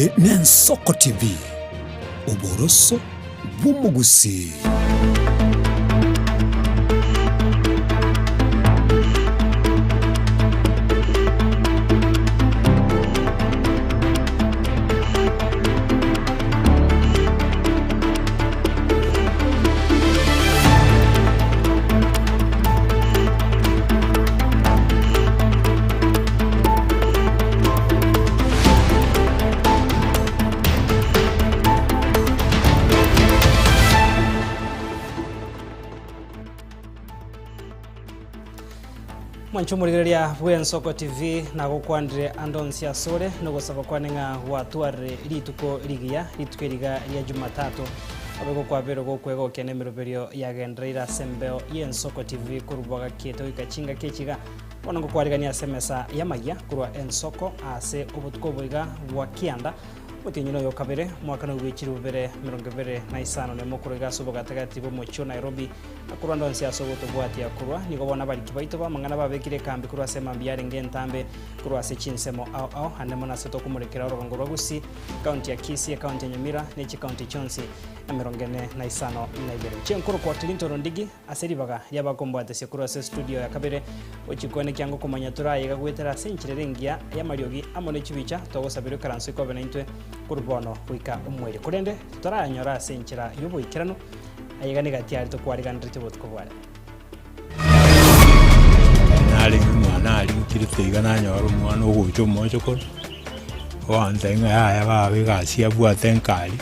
Eye n'Ensoko TV Uboroso bw'umugusi. Mwanchumurigeria bw'Ensoko TV na gukwandire Andonsia Sore no gusaba kwanenga watware rituko rigia rya Jumatatu abego kwabero gokwego kene miroberio ya gendreira sembeo y'Ensoko TV kurubaga kieto ikachinga kechiga wana gukwarigania semesa ya magia kurwa Ensoko ase obutko bwiga bwa kianda mutinyo yo kabere mwaka no gwikiri ubere 25 nemo kurega subo gatagati bo mucho Nairobi akurwa Ndonsia Sore tubwati akurwa nigo bona bali kibaito bamangana babekire kambi kurwa sema mbiare ngentambe kurwa se chinsemo au hanemo na seto kumurekera rubango rwagusi county ya Kisii county ya Nyamira n'iki county chonsi na 45 naibere chenkuru kwa Tilinto Rondigi aseribaga yabakombo atese kurwa se studio ya kabere ochikone kyango kumanyatura yega gwetera senchirerengia ya mariogi amone chibicha togosabiro karanso ko benintwe kurbono wika umwere kurende turanyora senchira yubo ikirano ayegane gatiari to kwariganira tibotko bwale nali mwana ali kirite igana nyora umwana ogucho mocho ko wandenga ya babe gasia bwatenkali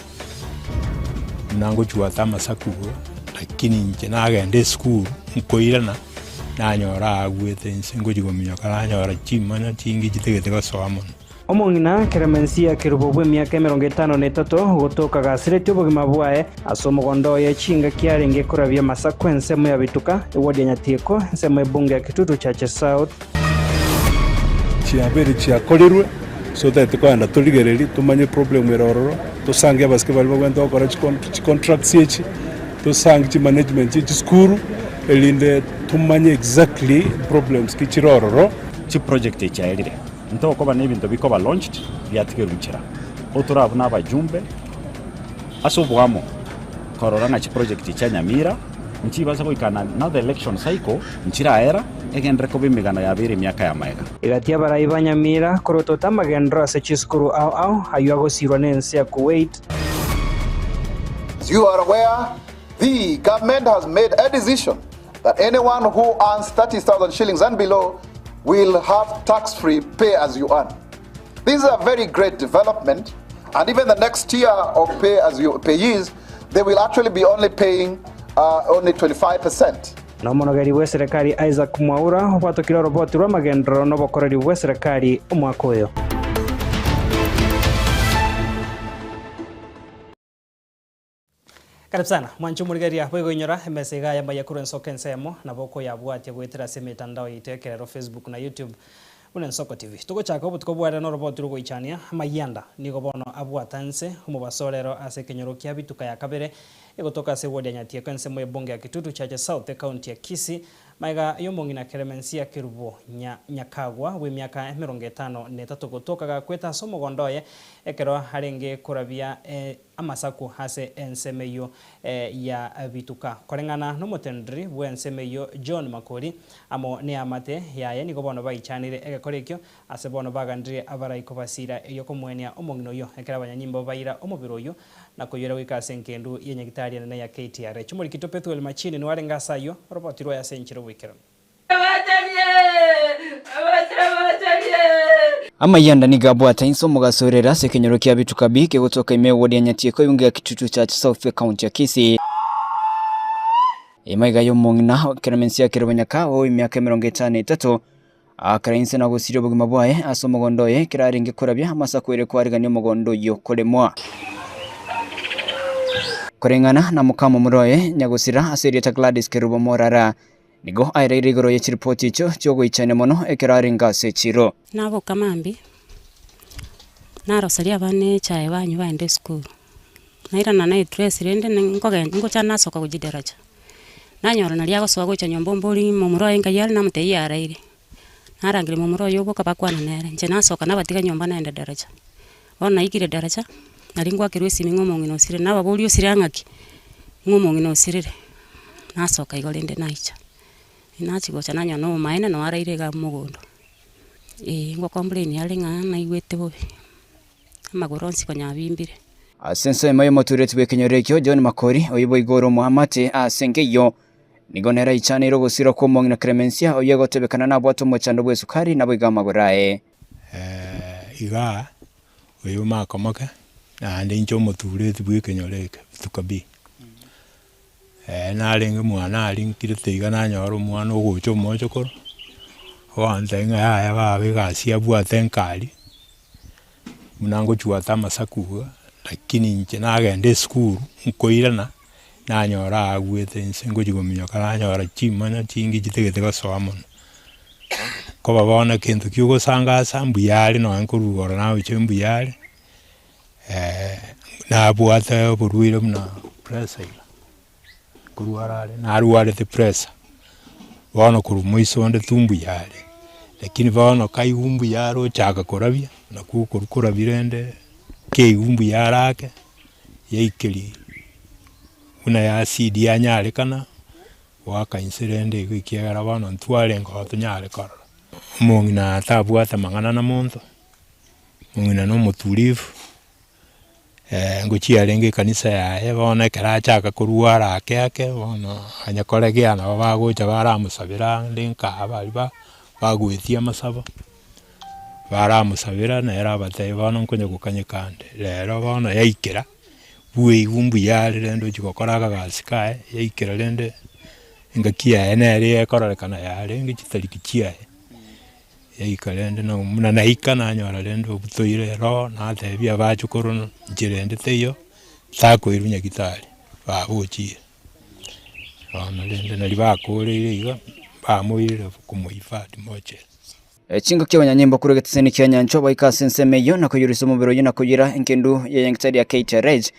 nango chuata masakugo lakini nje nagende school mkoirana nanyora agwete nsingo jigomya kala nyora chimana chingi jitegete gaswamo omongina keremensia kirubobwe myaka 53 gutoka gasireti obugima bwae asomogondo ye chinga kiarenge kurabya masakwense mu yabituka ewodi ya Nyatiko nsemo ebunge ya Kitutu Chache South chiabere chiakorirwe so that kwanda tuligereri tumanye problem erororo tusange abaskebali bagwenda okora contracts yechi tusange management yechi skuru elinde tumanye exactly problems kichirororo chi project chairire ntoko bane ibintu bikoba launched byatigerukira oturabu n'abajumbe asobwamo korora na chi project cha Nyamira nchibaza koikana na the election cycle nchira era egendre ko bimigana yabiri myaka ya maega igatia baraiba Nyamira korotota magendro ase chiskuru au ayuago sirwa nense ya Kuwait. As you are aware, the government has made a decision that anyone who earns 30,000 shillings and below will have tax-free pay as you earn. This is a very great development, and even the next tier of pay as you payees, they will actually be only paying only 25%. Na monogari wa serikali Isaac Mwaura watokira roboti rwa magendro no bokoreri wa serikali umwaka uyo. Karibu sana mwanchumurigeria bwego inyora emesega yamba yakuru Ensoko ensemo na boko yabwati gwetera se mitandao itekerero Facebook na YouTube una Ensoko TV tugochaka obutko bwara no robot rugo ichania mayanda nigo bono abwatanse umubasolero ase kenyoro kya bituka ya kabere egotoka se wodi ya Nyatiko ensemo ebunge ya Kitutu Chache South county ya Kisii maiga yomongina keremensia kirubo nyakagwa we myaka 53 gotoka gakweta somogondoye ekero harenge kurabia amasaku hase ensemeyo ya bituka korengana no motendri bwensemeyo John Makori amo ne amate yaye nigo bono baichanire egekorekyo ase bono bagandire abaraiko basira yo komwenia omongino yo ekera banyanyimbo baira omubiroyo na koyera wikase nkendu yenyegitaria na ya KTR chumuri kitopetu el machine no arenga sayo roboti ro ya senchiro wikero amayanda nigabwata inso mugasorera sekenyoro kya bituka bike gutoka ime wodi ya Nyatiko yunga Kitutu Chache South county ya Kisii emaiga yo mongina keremensia kirobanyaka o imyaka 53 akarinse na gusiro bugima bwaye asomogondoye kiraringe kurabya amasakwere kwariganya mugondo yo kolemwa korengana na mukamo muroye nyagusira aserieta Gladys Kerubo Morara nigo aire igoro ye chiripoti icho cyogo ichane mono ekeraringa sechiro nabo kamambi narosaria bane chae banyu baende school naira na dress rende ngocha nasoka kujideraja nanyora nalia gosoa gocha nyombo mbori mumuroye ngayali namutei yaraire narangire mumuroye ubo kabakwana nere nje nasoka nabatiga nyomba naenda deraja ona ikire daraja naringwa kirwesi ng'omongino sire na babulio sirangaki ng'omongino sirire nasoka igolende naicha inachi gocha nanyo no maene no araire ga mugondo ngo complain yalenga na igwete bobe amagoronsi konyabimbire asense mayo motureti bekenyorekyo John Makori oyibo igoro Muhammad asengeyo nigonera ichaniro gusira ko mongina Clemencia oyegotebekana na bwato mochando bwe sukari na bwiga magurae iga oyo makomoka na ndi ncho motureti bekenyoreke tukabi na lenge mwana ali nkirite na nyoro mwana ogocho mocho koro wandenga ya babe gasia bwate nkali munango chuata masakuga lakini nche nagende skuru nkoirana nanyora agwete nsengo jigomyo kala nyora chimana chingi jitegete gasoma ko babona kintu kyugo sanga sambu yali no ankurugora nawe chimbu yali na bwate burwire mna pressure kuruarale na ruare the pressure wana kurumoiso nde tumbu yali lakini wana kayumbu yaro chaka korabia na kukurukura birende ke umbu yarake yeikeli una ya acid ya nyale kana waka inserende ikiagara bana ntwale ngo tunyale kara mongina tabwata mangana na monto mongina no mutulivu ngochi alenge kanisa ya bana karacha kuruara ake bana anyakolegea na bagocha baramusabira ndinka abaliba bagwetia masaba baramusabira na era bataye bana nkonye gukanyekande rero bana yaikira bwe igumbu yale rendo chikokoraga gasikae yaikira rende ngakia ene ere korolekana yale ngitalikichia yaikarende na muna naika na nyora rendo butoire ro na thebia bachukuru njirende teyo sakoirunya gitari babuchie bana rende na libakore iga bamuire kumuhifadhi moche chingo ky'abanyanyimbo kuri gateseni kyanyancho baikasensemeyo na kuyurisa umubiro yina kugira enkendu yayangitari ya KTRH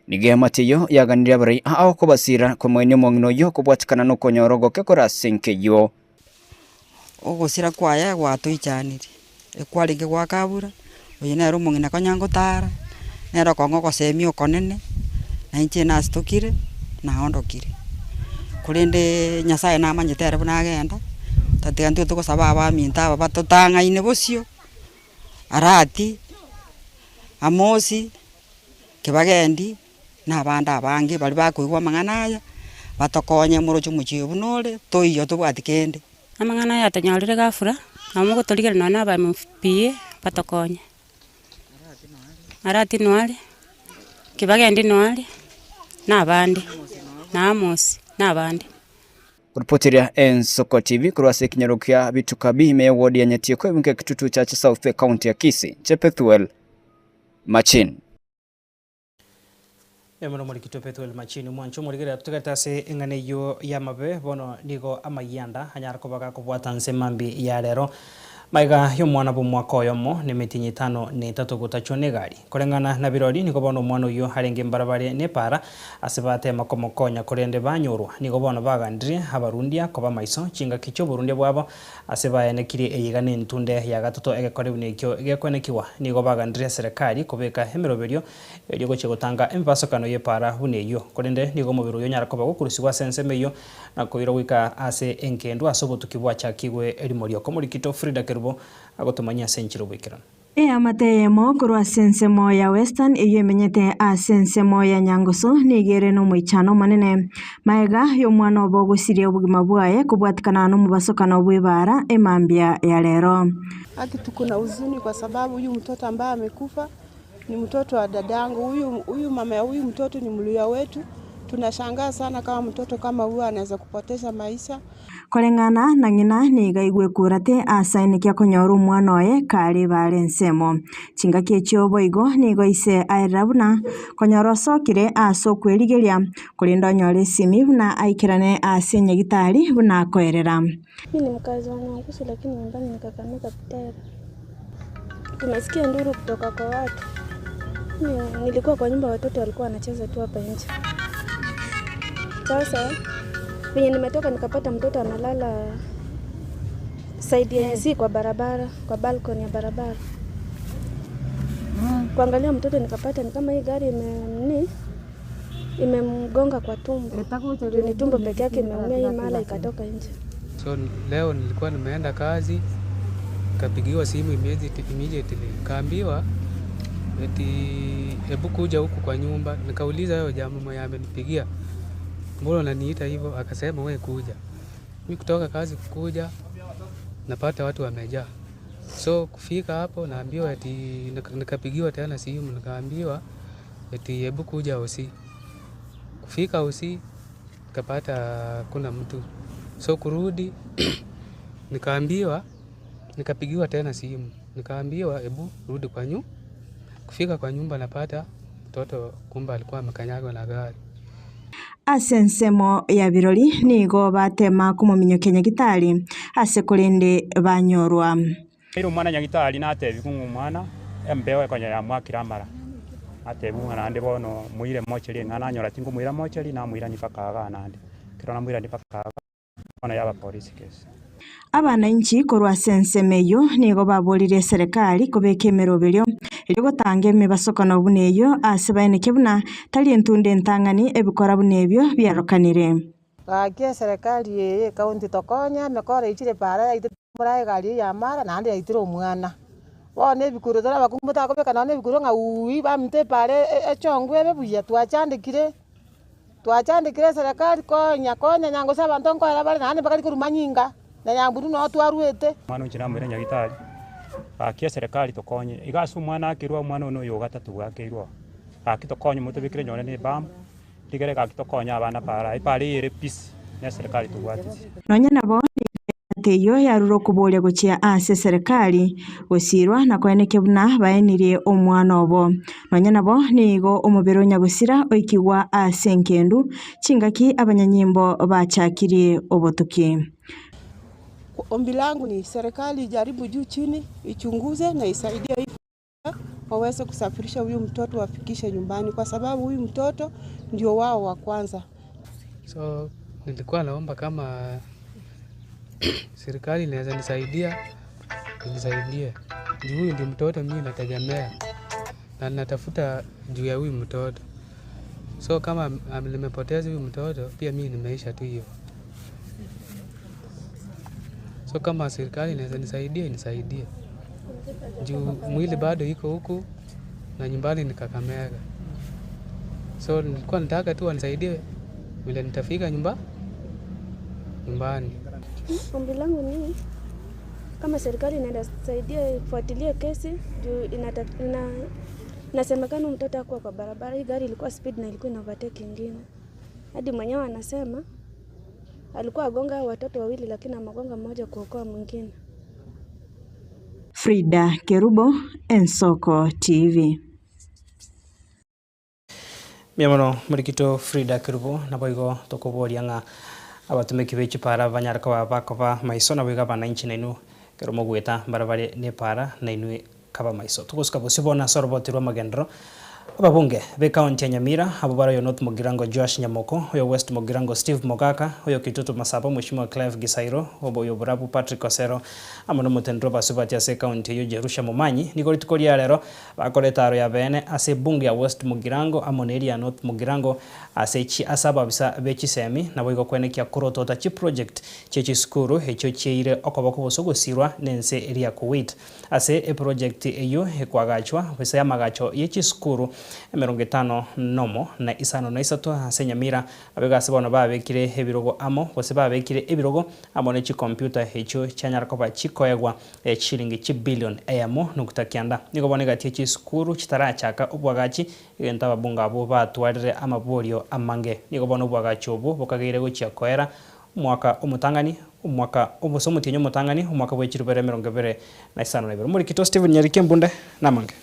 nige matiyo yaganira bari aho kubasira ko mwene mongino yo kubwatikana no konyorogo kekora senkeyo ogosira kwaya gwatuichanire ekwarige gwakabura oyina ro mongina konyango tara nero kongo kosemio konene na inche nastokire na hondokire kurende nyasaye na manyitere bunagenda tatigantu tukosaba abaminta batotanga ine bosio arati amosi kibagendi na banda abange bali bakwigwa manganaya batokonye murocho muchiyo bunore toiyo tubwatikende amangana ya tanyalire gafura amugo toligere nona ba mfpie batokonye arati noali kibagendi noali na bandi na amosi na bandi Kuripotiria Ensoko TV kurwase kinyarukia bitukabi imewodi ya nyatie kwa mwike kitutu cha South Bay County ya Kisii Chepethuel Machin Emano muri Pethuel Machin mwancho muri gira tugatase engane yo yamabe bono nigo amayanda hanyara kobaga kubwata nsemambi ya rero maiga yo mwana bu mwaka oyomo ne metinyi 5 gutachone gari korengana na birori niko bono mwana yo harenge mbarabare ne para asibate makomokonya korende banyurwa niko bono bagandire abarundia koba maiso chinga kicho Burundi bwabo asibaye nekiri eyigane ntunde ya gatoto egekore bunekyo egekwenekiwa niko bagandire serikali kubeka hemeroberio yego chegotanga embasokano ye para buneyo korende niko mubiro yo nyara koba gukurusigwa sensemeyo na koiro wika ase enkendo asobotukibwa chakigwe elimorio komurikito Frida agotumanya senchiro bwikirana amateyemo kurwa sensemo ya Western iyo menyete a sensemo ya Nyangusu nigere no mwichano manene maiga yo mwana obogusirie ubugima bwaye kubwatikana no mubasokano bwibara emambia ya lero tuko na huzuni kwa sababu huyu mtoto ambaye amekufa ni mtoto wa dadangu huyu mama ya huyu mtoto ni mluya wetu tunashangaa sana kama mtoto kama huyu anaweza kupoteza maisha korengana na ngina niga igwe kurate asaini kya konyoru mwana oye kali valensemo chinga kyecho boigo nigo ise airabuna konyoro sokire aso kweligeria kulinda nyore simi buna aikirane asenye gitari buna koerera mimi ni mkazi wa Nyangusu lakini nyumbani ni Kakamega Butere. Tunasikia nduru kutoka kwa watu. Nilikuwa kwa nyumba watoto walikuwa wanacheza tu hapa nje. Sasa Venye nimetoka nikapata mtoto analala side ya si kwa barabara, kwa balcony ya barabara. kuangalia mtoto nikapata ni kama hii gari imemgonga kwa tumbo. Ni tumbo peke yake imeumia, hii mala ikatoka nje. So leo nilikuwa nimeenda kazi, nikapigiwa simu immediately. Kaambiwa eti hebu kuja huku kwa nyumba. Nikauliza yeye jamaa mwenye amenipigia, mbona unaniita hivyo? Akasema wewe kuja. Mimi kutoka kazi kukuja napata watu wamejaa. So kufika hapo naambiwa eti nikapigiwa tena simu, nikaambiwa eti hebu kuja OC. Kufika OC nikapata kuna mtu. So kurudi nikapigiwa tena simu. Nikaambiwa hebu rudi kwa nyumba. Kufika kwa nyumba napata mtoto kumba alikuwa amekanyagwa na gari. Asensemo ya birori nigo batema kumuminyokia Nyagitari ase kurinde banyorwa. Iro mwana Nyagitari natebi kungu mwana embewe konya ya mwakira mara. Atebi mwana ande bono muire mocheri ngana nyora tingu muira mocheri na muira nipakaga nande. Kirona muira nipakaga ona yaba police case. Abananchi korwa sensemeyo nigo babolire serikali kubeka emeroberio eri gotanga emibasokano buneyo ase baeneke buna tari entunde entang'ani ebikora bunebyo biarokanire. Akia serikali ye kaunti tokonya mekora ichire para itemura gari ya mara na ande yaitire omwana. Wone ebikuru tora bakumbuta kobeka na ebikuru nga uwi bamte pare echongwe bebuya twachandikire serikali konya nyango saba ntonko era bale nane bakali kurumanyinga na nyamburu no twaruete mwana ukina mwira Nyagitari akia serikali tokonye igasu mwana akirwa mwana ono yo gatatu gakirwa akitokonye muto bikire nyone ni bam ligere akitokonya abana para ipari ire peace na serikali tugwatisi nonya nabo teyo yaruro kubolia gochia ase serikali osirwa na kweneke buna baenirie omwana obo nonya nabo nigo omubero nyagusira oikigwa ase nkendu chingaki abanyanyimbo bachakirie obotuki. Ombi langu ni serikali jaribu juu chini ichunguze na isaidie waweze kusafirisha huyu mtoto wafikishe nyumbani kwa sababu huyu mtoto ndio wao wa kwanza. So nilikuwa naomba kama serikali inaweza nisaidia, nisaidie. Juu huyu ndio mtoto mimi nategemea na natafuta juu ya huyu mtoto. So kama nimepoteza huyu mtoto pia mimi nimeisha tu hiyo. So kama serikali inaweza nisaidia, nisaidie. Juu mwili bado iko huku na nyumbani ni Kakamega. So nilikuwa nataka tu wanisaidie vile nitafika nyumbani. Ombi langu ni kama serikali inasaidia ifuatilie kesi juu inasemekana mtoto hakuwa kwa barabara, hii gari ilikuwa speed na ilikuwa ina overtake nyingine. Hadi mwenyewe anasema alikuwa agonga watoto wawili lakini amagonga mmoja kuokoa mwingine. Frida Kerubo, Ensoko TV. Miamono murikito Frida Kerubo na boigo tokoboria nga abatumiki bechi para banyaraka bakoba maiso na bwiga bananchi nainu keromo gweta barabare ne para nainu kaba maiso tukoska bosibona sorbotirwa magendro ababunge be county ya Nyamira abubara yo North Mugirango Josh Nyamoko yo West Mugirango Steve Mogaka yo Kitutu Masaba Mheshimiwa Clive Gisairo obo yo Burabu Patrick Osero amono mutendro basubati ase county yo Jerusha Mumanyi nigori tukoria rero bakoreta aro ya bene ase bunge ya West Mugirango amoneri ya North Mugirango ase chi asaba bisa bechi semi na boigo kwenekia kurotota chi project chechi skuru hecho cheire okoboko bosogo sirwa nense area Kuwait ase e project eyo hekwagachwa bisa ya magacho yechi skuru 50 nomo na isano na isato ase Nyamira abegase bono babekire ebirogo amo bose babekire ebirogo amone chi computer hecho chanyarako ba chikoegwa shilingi chi billion ayamo nukutakianda nigo bonega tie skuru chitarachaka obwagachi egenta babunga abo batwarire amaborio amange nigo bono obwagachi obo bokageire gochia koera mwaka omutangani umwaka obosomutinyo mutangani umwaka bwechirubere 2022 muri kito Steven Nyarike mbunde namange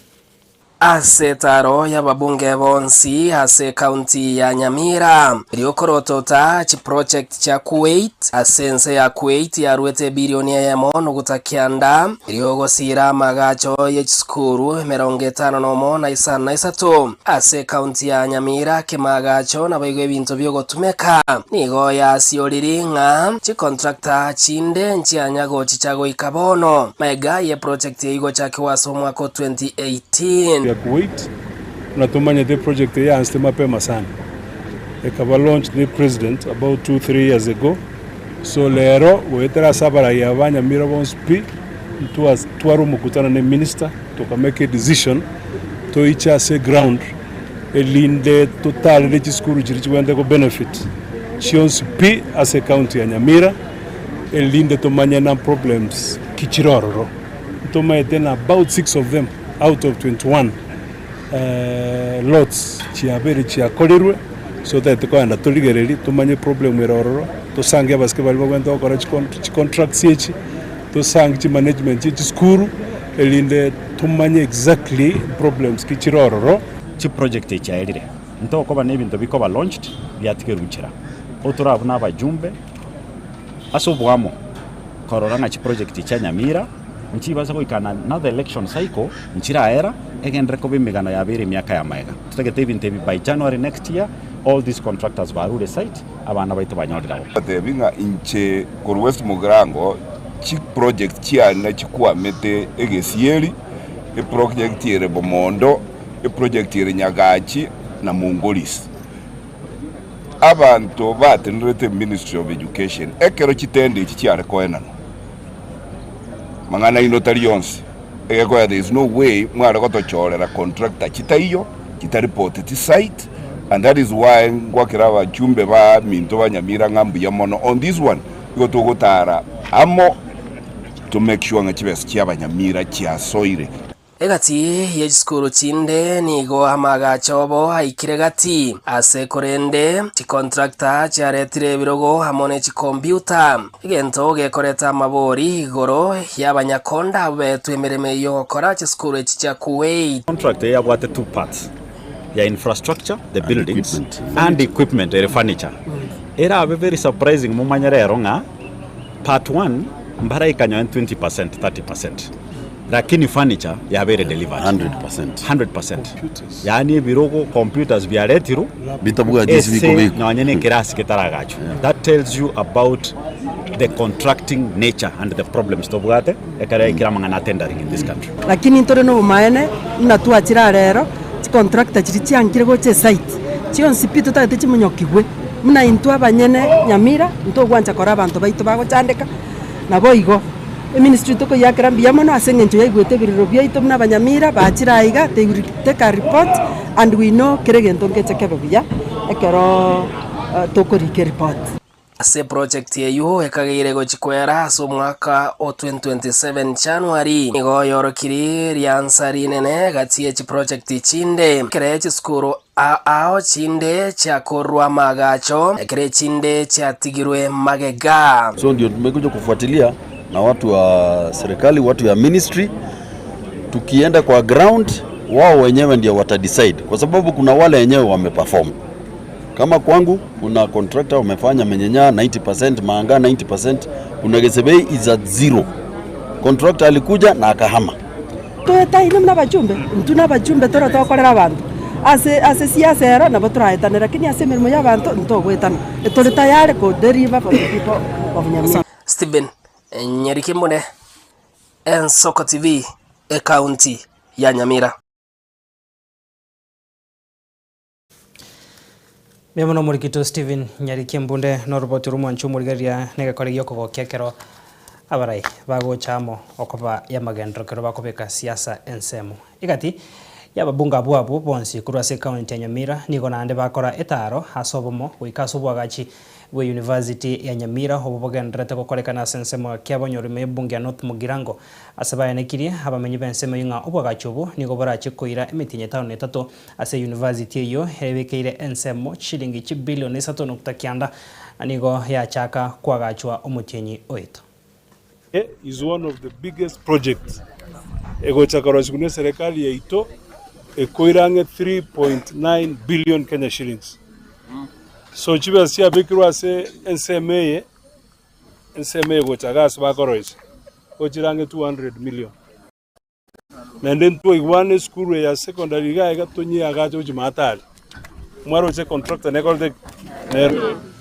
ase taro y'ababunge bonsi ase county ya Nyamira riokorotota chi project cha Kuwait asense ya Kuwait yarwete bilioni ya mono gutakianda riogosira magacho ye skuru 50 na isana na isato ase county ya Nyamira kemagacho na baigwe bintu byo gotumeka nigo ya sioriringa chi contractor chinde nchianyago chichago ikabono mega ye project yigo cha kiwaso mwako 2018 ya Kuwait na tumanyete project ya anste mapema sana ekaba launched the president about 2-3 years ago. So lero wetera sabara ya Banyamira bonspi twaru mukutana ne minister to make a decision to icha se ground elinde total de chiskuru chirichwende ko benefit shionspi as a county ya Nyamira elinde to manyana problems kichiroro to maitena about 6 of them out of 21 lots chiabere chiakolerwe so that ko anda toligereri to manye problem eroro to sange abaske bali bagwenda okora contracts echi to sange management echi skuru elinde tumanye exactly problems kichiroro chi project echairire ntoko bane ibintu bikoba launched byatikeruchira oturabo n'abajumbe asobwamo kororanga chi project cha Nyamira nchibaza goikana another election cycle nchiraera egendere ko bimigano yabire myaka ya maega tutagete ibintu by January next year all these contractors barure site abana baitu banyoriraho atebinga inche kor West Mugirango chi project chiana chikuwa mete egesieri e project ire Bomondo e project ire Nyagachi na Mongolis abantu batenrete Ministry of Education ekero chitende chiare koenano mangana inotari yonse ego there is no way mwara gotochorera contractor chitaiyo chitareport ti site. And that is why ngwakiraba jumbe ba minto Banyamira ngambu ya mono on this one goto gotara amo to make sure ngachibes chia Banyamira chia soire egati ye skuru chinde nigo amaga chobo haikire gati ase korende ti contractor charetire birogo hamone chi computer igento gekoreta mabori igoro y'abanyakonda betu emereme yo kora chi skuru cha Kuwait. Contractor ya bwate two parts ya infrastructure, the buildings and equipment furniture. Era very surprising mumanyarero nga part 1 mbara ikanyo 20% 30%. Lakini furniture ya very delivered 100%. Yani birogo computers biaretiru bitabuga disi biko biko na wanyene kirasi kitaragacho. That tells you about the contracting nature and the problems tobugate ekare kiramanga tendering in this country. Lakini ntore no maene na tuachira rero contractor chiri chiankire goche site chion sipito tagete chimunyokigwe muna into abanyene Nyamira into gwancha kora abantu baito bago chandeka nabo igo ministry toko yakira mbiyamo asengencho yaigwete biriro byaito muna Banyamira bachira iga they will take a report and we know kiregento ngecheke babya ekero toko rike report ase project yeyo ekagire gochikwera so mwaka o 2027 January nigo yorokiri ryansari nene gatie chi project chinde kire chi skuru ao chinde cha korwa magacho kire chinde cha tigirwe magega. So ndio tumekuja kufuatilia na watu wa serikali, watu ya ministry, tukienda kwa ground wao wenyewe ndio watadecide kwa sababu kuna wale wenyewe wameperform. Kama kwangu kuna contractor umefanya menyenya 90%, maanga 90%, kuna Gesebei is at 0. Contractor alikuja na akahama. Toeta ino mna bajumbe, ntuna bajumbe toro tokorera abantu. Ase siasa era na batura etana lakini ase mirimo y'abantu ntogwetana. Etore tayari ko deriva for people of Nyamira. Stephen Nyarikimune, Ensoko TV, county ya Nyamira. Memono murikito Stephen Nyarikembunde no roboti rumo nchumurigaria nega kore yoko gokekero abarai bago chamo okoba yamagendro kero bakobeka siasa ensemo igati yababunga bwabo bonsi kurase county ya Nyamira niko nande bakora etaro hasobomo wikaso bwagachi we University ya Nyamira hobogendrete kokorekana sensemo kyabonyorime bunga North Mugirango asabaya nekiri abamenyi bensemo yinga obwagachubu niko barachi koira emitinye town etato ase university yo hebekeire ensemo shilingi chi bilioni 3.9 anigo yachaka kwagachwa omutyenyi oito. Is one of the biggest projects ego chakarashikune serikali ya ito koirange 3.9 billion Kenya shillings. So chiba siya bekirwa se NCMA go chagas bakorois kochirange 200 million. Nenden to igwane skuru ya secondary ga gatonyi agacho chimatali mwaro che contractor nekolde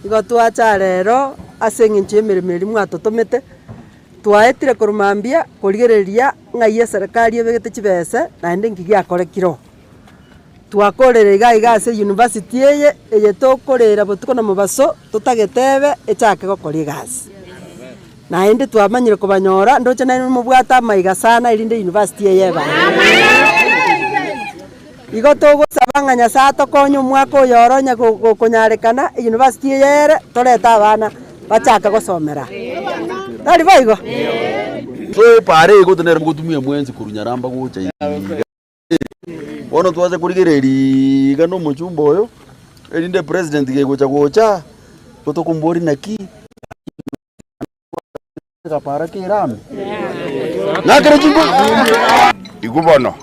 igo twacha rero asenginche emirimo mwatotomete twaetire kurumambia kurigereria ng'aiya serikali ebegete chibese naende ngigia korekiro twakorera igase university eye tokorera botuko na mubaso tutagetebe echake gokora igase na indi twamanyire kubanyora ndoche na mubwata maiga sana irinde university yeba igo togo sabanganya sato konyo mwako yoronya kunyarekana university yere toreta abana bachaka gosomera tari baigo so pare igo tenera mugutumia mwenzi kurunyaramba gucha ono twaze kurigereri gano muchumba oyo erinde president gegocha gocha gotokumbori naki kapara kirame nakere chimbo igubono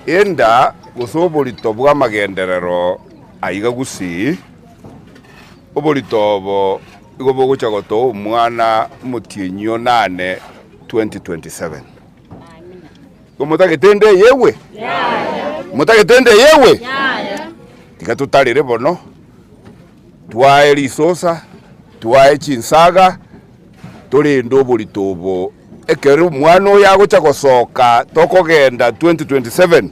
enda gusoborito bwa magenderero aiga gusi oboritobo igobo gocha goto mwana mutienyo 8 2027 Mutagetende yewe mutagetende yewe tikatutarire bono twae risosa twae chinsaga turi ndoboritobo ekero mwana yagocha gosoka tokogenda 2027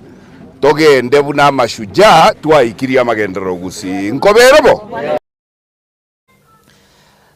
togende buna mashujaa twaikiria magendero gusi nkoberebo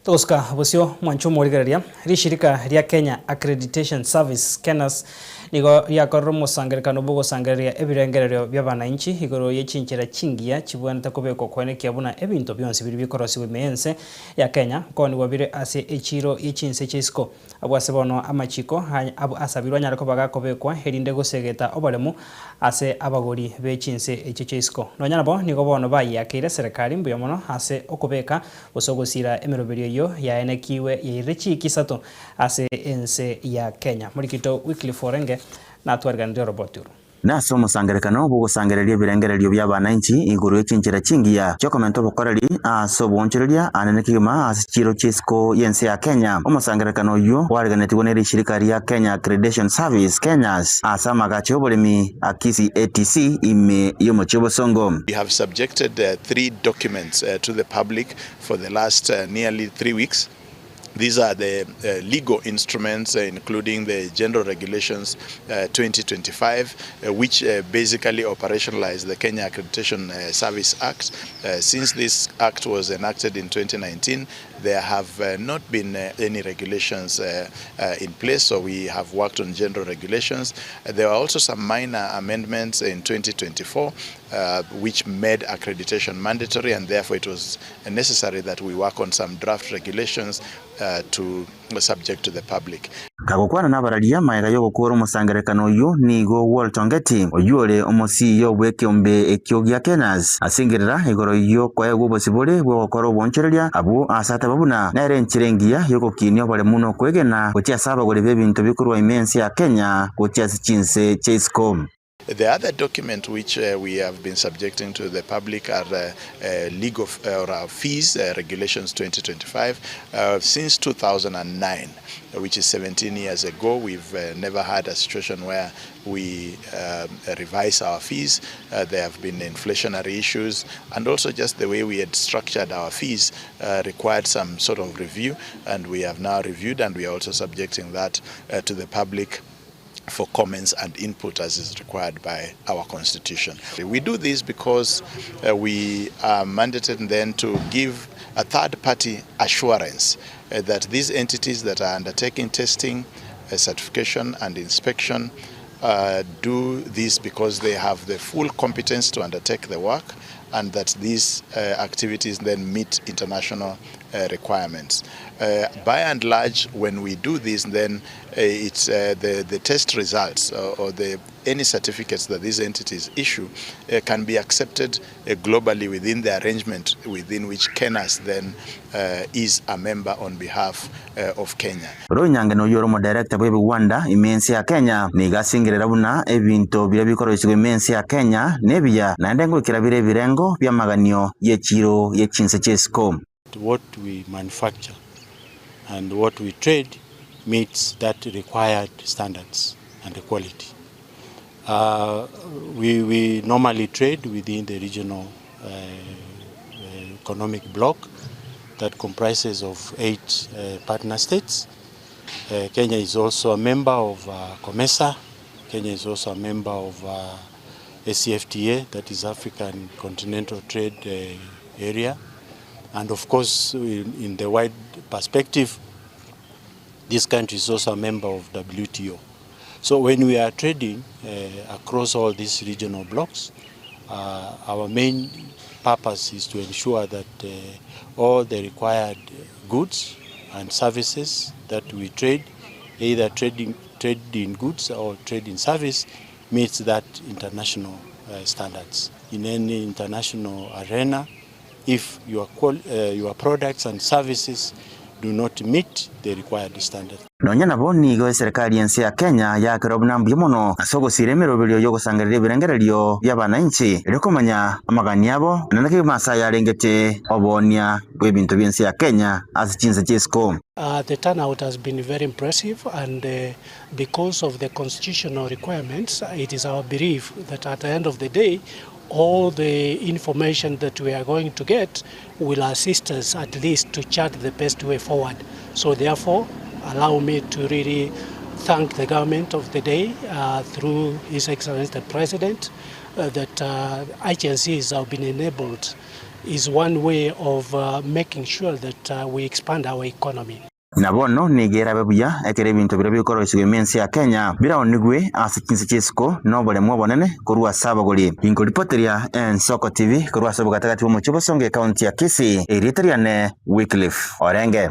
Toska busio mwancho morigereria rishirika ria Kenya Accreditation Service KENAS nigo yakorro musangerekano bugo sangereria ebirengererio by'abananchi igoro yechinchera chingia chibwaneta kubeko kwaneke buna ebinto byonse biri bikorosi bimense ya Kenya koni wabire ase echiro yechinse chesko abwase bono amachiko abo asabirwa nyarako bagakobekwa herinde gosegeta obaremu ase abagori bechinse echechesko nonyana bo nigo bono bayakire serikali mbuyo mono ase okobeka osogosira emeroberio yo yaenekiwe yirichi kisato ase ense ya Kenya murikito weekly forenge na twarganira roboturu naso musangerekano bugusangereria birengererio by'abananchi iguru y'echinchira chingia cyokomento bukoreri aso bonchereria anene kigima asichiro chisco yense ya Kenya umusangerekano yo wariganetiwe ne rishirika ria Kenya Accreditation Service KENAS asama gacho bolemi akisi ATC ime yomo chobosongo. We have subjected 3 documents to the public for the last nearly 3 weeks. These are the legal instruments, including the General Regulations 2025, which basically operationalize the Kenya Accreditation Service Act. Since this act was enacted in 2019, there have not been any regulations in place, so we have worked on general regulations. There were also some minor amendments in 2024, which made accreditation mandatory, and therefore it was necessary that we work on some draft regulations to subject to the public. Kagokwana nabararia maega yo gukura umusangerekano uyu nigo Waltongeti oyure omusi yo bwekiombe ekyogia KENAS asingirira igoro yo kwaye gubosibore bwo gukora bonchereria abu asata babuna nere nchirengia yo gokinyo bare muno kwegena gotia saba gore bebintu bikurwa imensi ya Kenya gotia chinse cheiscom. The other document which we have been subjecting to the public are legal fees regulations 2025. Since 2009, which is 17 years ago, we've never had a situation where we revise our fees. There have been inflationary issues, and also just the way we had structured our fees required some sort of review, and we have now reviewed, and we are also subjecting that to the public for comments and input as is required by our constitution. We do this because we are mandated then to give a third-party assurance that these entities that are undertaking testing, certification and inspection do this because they have the full competence to undertake the work, and that these activities then meet international requirements. By and large, when we do this, then it's the test results or any certificates that these entities issue can be accepted globally within the arrangement within which KENAS then is a member on behalf of Kenya. Ronyange no yoro mo director bwe Rwanda imensi ya Kenya nigasingirira buna ebinto bya bikoreshwe imensi ya Kenya nebya nandengo kirabire birengo bya maganio yechiro yechinse chesko. What we manufacture and what we trade meets that required standards and the quality. We normally trade within the regional economic bloc that comprises of 8 partner states. Kenya is also a member of COMESA. Kenya is also a member of ACFTA, that is African Continental Trade Area. And of course, in the wide perspective, this country is also a member of WTO. So when we are trading across all these regional blocks, our main purpose is to ensure that all the required goods and services that we trade, either trade in goods or trade in service, meets that international standards. In any international arena, if your products and services do not meet the required standards. Nonya nabo nigo serikali yense ya Kenya ya kirobna mbimono asogo siremero bilyo yogo sangarire birengereryo by'abananchi irikomanya amagani yabo nanake masa yarengete obonia bwebintu byense ya Kenya azichinze chesko. The turnout has been very impressive, and because of the constitutional requirements, it is our belief that at the end of the day, all the information that we are going to get will assist us at least to chart the best way forward. So therefore, allow me to really thank the government of the day through His Excellency the President that agencies have been enabled is one way of making sure that we expand our economy. Nabono nigera bebuya ekere bintu biro bikoro isigemensi ya Kenya bira onigwe asichinse chesko nobole mwabonene kurwa sabagoli inko reporteria Soko TV kurwa sabugatagati mu Chibosonge county ya Kisii Eritreane Wycliffe Orenge.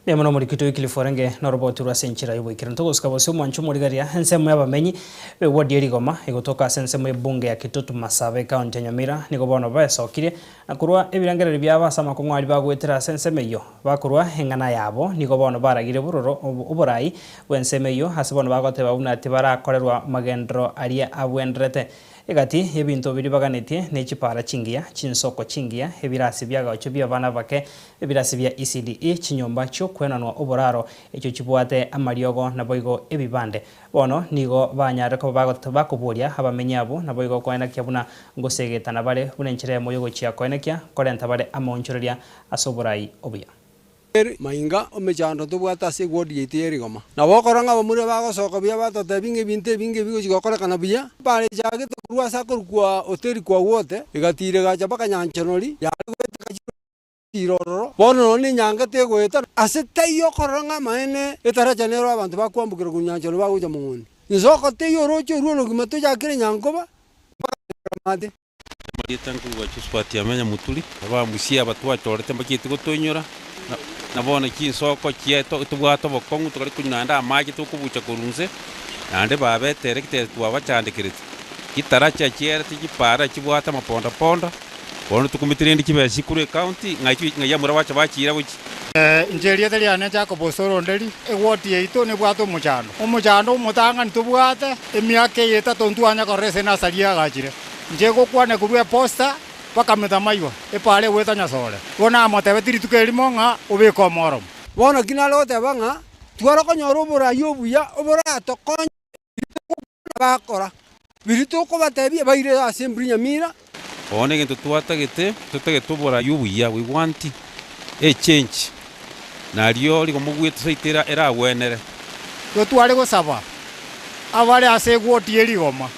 Nemono muri kitu Wycliffe Orenge na roboti rwa senchira yubo ikiranto goskabose mwanchu muri garia ensemo y'abamenyi wodi erigoma igotoka sensemo y'ebunge ya Kitutu Masabe county ya Nyamira nigo bono basokire akurwa ebirangereri byabasama ko mwari bagwetera sensemo yo bakurwa hengana yabo nigo bono baragire buroro uburai wensemo yo hasibono bagote babuna ati barakorerwa magendro aria abwendrete egati ebintu biri baganetie n'ekipara kingia chinsoko kingia ebirasi byagacho byabana bake ebirasi bya ECDE chinyomba cyo kwenanwa oboraro ekyo kibwate amariogo naboigo ebibande bono nigo banyare ko bakuburia abamenyabo naboigo kwena kyabuna ngosegetana bare bunenchire moyogo chia kwenekya korenta bare amonchoreria asoborai obuya mainga omechando tubwata se wodi yeteri goma na bokoranga bamure bagosoka bya batata binge binte binge bigo chigokora kana bya pare jage tukurwa sakurwa hoteli kwa wote igatire gacha baka nyanchanori ya irororo bono ni nyanga te gweta asete yo koranga maene etara chanero abantu bakwambukira kunyanchano baguja munguni nzoko te yo rocho runo gimato yakire nyangoba mate Tangu wachuswati amenya mutuli aba musia batwa torete mbakiti gotonyora nabona kinsoko kieto tubwato bokongu tukari kunyanda amaji tukubucha kurunze nande babetere kite twabacandikirite kitaracha kiera tikipara kibwata maponda ponda bono tukumitirindi kibesi kure county ngayamura bacha bakira buki njeri tali ane cha kobosoro ndeli ewoti yeito ne bwato umuchando umutanga ntubwate emiake yeta tontuanya korese na salia gachire njego kwane kurwe posta paka metamaiwa epale weta nyasole wona amotebe tiri tukelimo nga ubiko moro bona kinalo tebanga twara konyoro bora yobuya obora tokonya bakora birito ko batebi baire assembly Nyamira one gento twatagete tubora yobuya we want a change nario liko mugwete saitera era wenere to twale go saba abale ase gwoti goma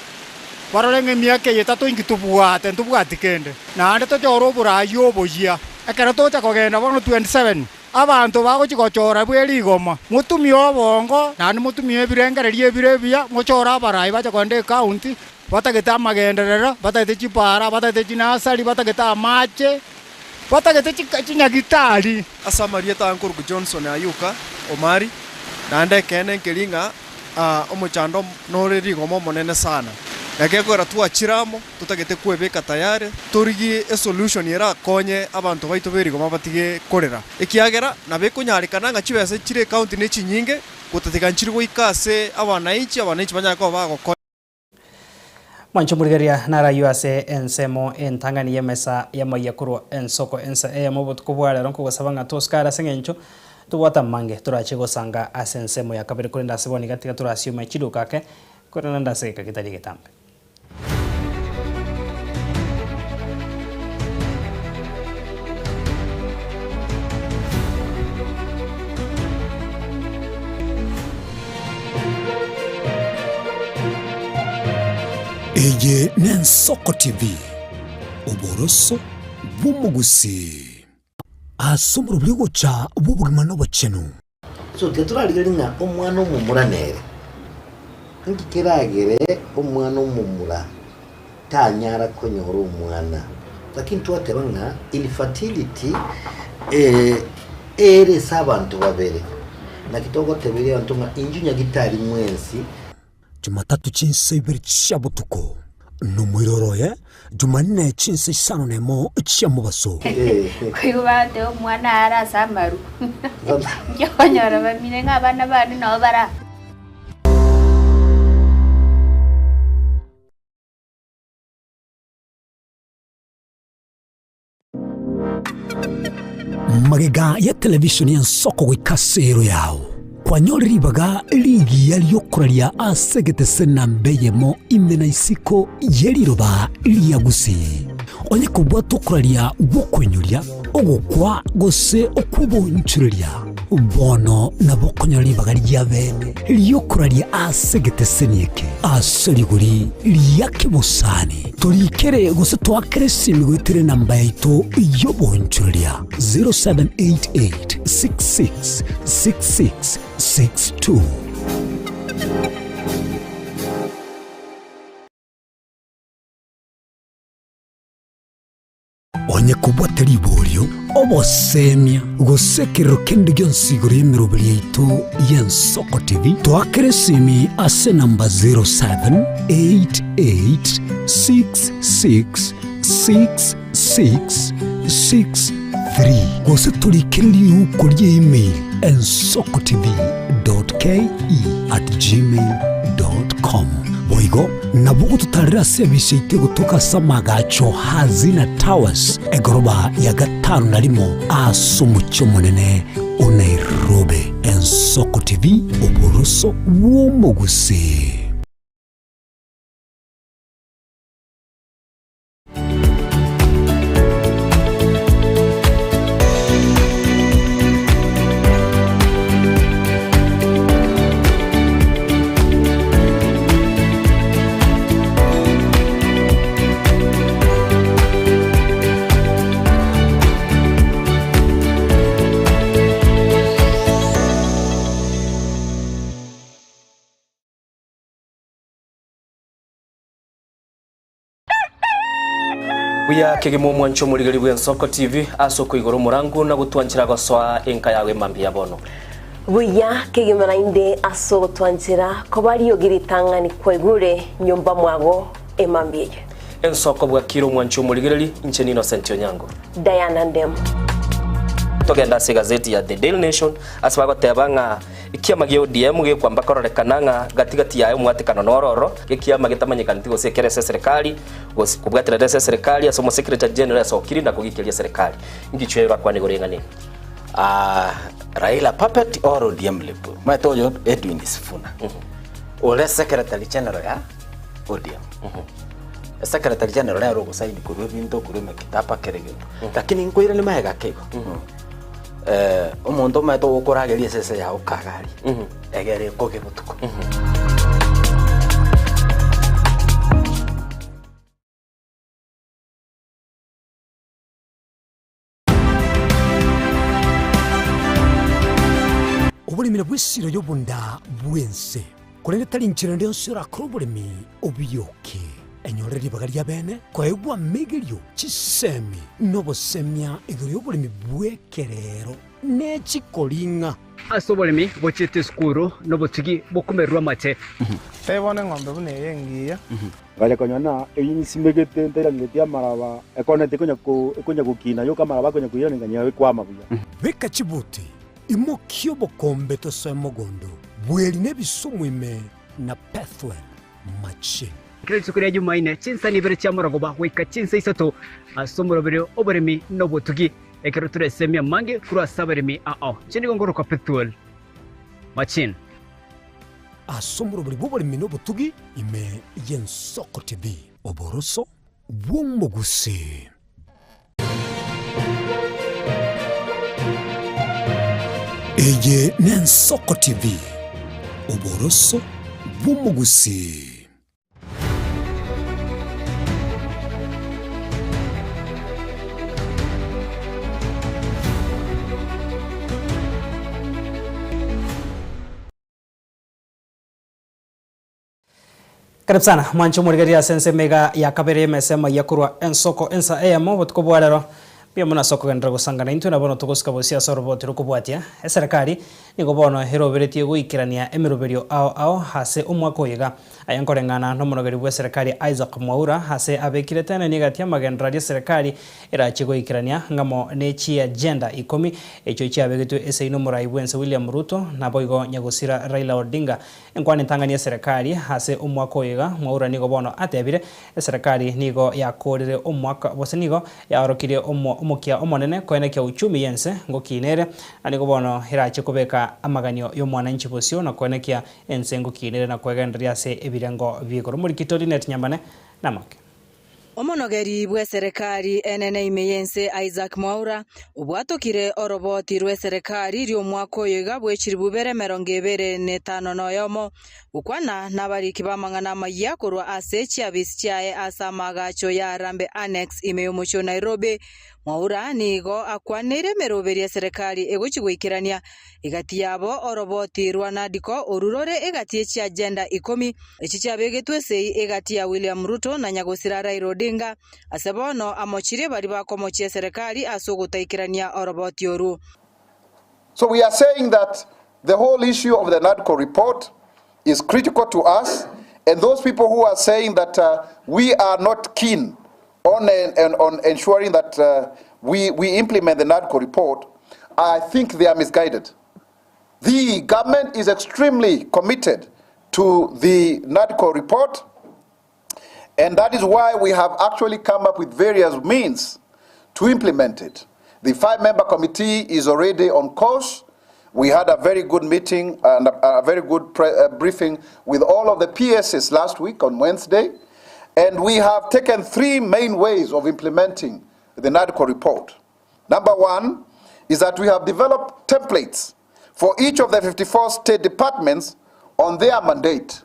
barolenge miake yetato ingitubwate ntubwatikende nande to joro bura yoboyia ekera to chakogenda bono 27 abantu bago chikochora bweligoma mutumi obongo nande mutumi ebirengererie birebia mochora barai bacha kwande county batageta magenderera batageta chipara batageta chinasari batageta amache batageta chinyagitari asamaria tankurgu Johnson ayuka Omari nande kene nkelinga omuchando noreri gomo monene sana yakekora tuachiramo tutagete kwebeka tayari turigi solution yera konye abantu baitu berigoma batige korera ikiagera na bekunyarikana nga chibese chire county ne chinyinge gutatiganchirwo ikase abananchi banyako bago Mancho murigeria nara yuase ensemo entangani yemesa yamayakuru ensoko ensa yamobutu kubwara ronko gusabanga toskara sengencho tubwata mange turache gosanga asensemo yakabere kurinda seboni gatika turasiuma chidukake korana ndaseka kitali getambe Ege Nensoko TV Oboroso Bumugusi Asomro bligo cha ubugimano bachenu. So teturaligelinga omwana omumuranere. Ngikiragere omwana omumura tanyara konyora omwana. Lakini twatebanga infertility ere sabantu babere. Na kitoko tebere antunga injunya gitari mwensi. Jumatatu chinse ibiri chabutuko. Numwiroroye Jumanne chinse sano nemo chiamubaso. Kwibate omwana arasa maru. Nyonyora bamine ngabana bani no bara. Magega ya televisioni Nsoko wikasero yao. Kwa nyori baga ligi yaliyokuralia asegete sena mbeyemo imena isiko yeliroba liyagusi. Onye kubwa tokuralia wokwenyulia ogukwa gose okubo nchurelia. Bono na bokonyoli baga liyabene liyokuralia asegete senyeke. Aseliguri liyake busani. Tulikere gose tuwakere simigwitere namba yaito yobo nchurelia. 0788 66 66 62. Onye kubwata libolyo obosemia gusekero kende gyonsigoro yemirobili yaitu y'Ensoko TV twakere simi ase namba 0788666663 gose tulikere uko lye email ensokotv.ke@gmail.com. Boigo nabugo tutarira service itego toka samagacho hazina towers egoroba ya gatanu narimo asumucho munene Nairobi. Ensoko TV oboroso womogusi. Buya kegemo mwancho muligari bwa Nsoko TV asoko igoro murangu na gutwanchira goswa enka yawe mambi yabono. Buya kegemo inde asoko twanchira ko bari yogiritanga ni kwegure nyumba mwago emambie. Ensoko bwa kiro mwancho muligari inche Innocent Onyango. Diana Ndem. Togenda se gazeti ya The Daily Nation asbago tebanga ikiama gyo DM ge kwamba kororekananga gatigati yayo mwatikano nororo ikiama gitamanyikana tigo sekerese serikali kubwatira serikali asomo secretary general asokiri na kugikiria serikali ngichwera kwa nigorenga nini Raila puppet or ODM lepo matoyo Edwin Sifuna ole secretary general ya ODM secretary general ya rogo saidi kurwe binto kurwe kitapa kerege lakini nkoira ni mahega kego umuntu mato gukurageria sese ya ukagari egere koge butuko Obulimira bwesiro yobunda bwense kulende talinchira ndio sira krobulimi obiyoke enyoreri bagalia bene kwa egwa megelyo chisemi nobosemia igoro yobulimi bwekerero nechikolinga asobolimi bochete skuru nobotigi bokumerwa mate tebone ngombe bune yengiya gale konyana eyinsimegete ntera ngetia maraba ekonete konya kukina yo kamara bakonya kuyira nganya kwama buya beka chibuti imokyo bokombe to semogondo bweli nebisumwime na pathway machine Kile sukuri ya Jumaine chinsa ni bere cha morogoba wika chinsa isato asomoro bere oberemi nobotugi ekero ture semia mange kura saberemi chini gongoro kwa petrol machine asomoro bere oberemi nobotugi ime y'Ensoko TV oboroso bw'omugusi. Ege n'Ensoko TV oboroso bw'omugusi. Karibu sana mwancho murigeria sense mega ya kabere mesema yakurwa ensoko ensa emo botukobwarero pia muna soko gendra gusangana into nabono tuguska bosia soroboti rukubwatia serikali nigo bono heroberetie guikirania emiroberio ao hase umwako yiga ayankorengana no munogeri bwa serikali Isaac Mwaura hase abekire tena nigatia magendra ya serikali irachi guikirania ngamo nechi agenda 10 echo cyabegetwe ese ino murai bwense William Ruto na boigo nyagusira Raila Odinga enkwani tangania serikali hase umwako yiga Mwaura nigo bono atebire serikali nigo yakorire umwaka bosenigo yaorokire umukia omonene kwenekia uchumi yense ngokinere anigo bono hirache kubeka amaganio yo mwananchi bosio na kwenekia ense ngokinere na kwegenderia se ebirengo bigoro muri kitori net nyambane namake omonogeri bwa serikali enene imeyense Isaac Mwaura ubwatokire oroboti rwe serikali ryo mwako yiga bwechiri bubere 25 noyomo ukwana nabariki bamangana maya kurwa asechi abischaye asamagacho ya Rambe Annex imeyomocho Nairobi. Mwaura nigo akwanire meroberia serikali egochigwikirania igati yabo oroboti rwanadiko orurore egati echi agenda 10 echi cyabegetwe sei egati ya William Ruto na nyagosira Raila Odinga asebono amochire bari bakomochie serikali asogutaikirania oroboti oru. So we are saying that the whole issue of the NADCO report is critical to us, and those people who are saying that we are not keen on ensuring that we implement the NADCO report, I think they are misguided. The government is extremely committed to the NADCO report, and that is why we have actually come up with various means to implement it. The 5-member committee is already on course. We had a very good meeting and a very good briefing with all of the PSs last week on Wednesday. And we have taken 3 main ways of implementing the NADCO report. Number 1 is that we have developed templates for each of the 54 state departments on their mandate.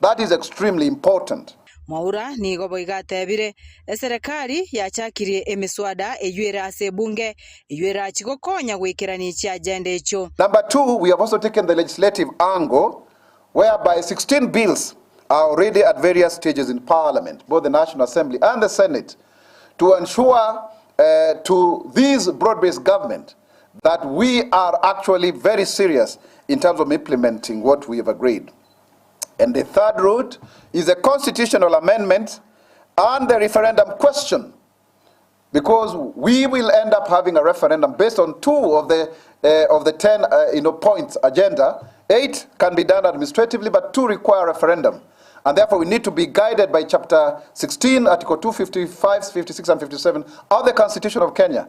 That is extremely important. Mwaura nigo boiga tebire serikali yachakirie emiswada eyuera ase bunge eyuera chigokonya gwikirani chi agenda echo. Number 2, we have also taken the legislative angle whereby 16 bills are already at various stages in Parliament, both the National Assembly and the Senate, to ensure to this broad-based government that we are actually very serious in terms of implementing what we have agreed. And the third route is a constitutional amendment and the referendum question, because we will end up having a referendum based on 2 of the 10 points agenda. 8 can be done administratively, but 2 require referendum. And therefore, we need to be guided by Chapter 16, Article 255, 56, and 57 of the Constitution of Kenya,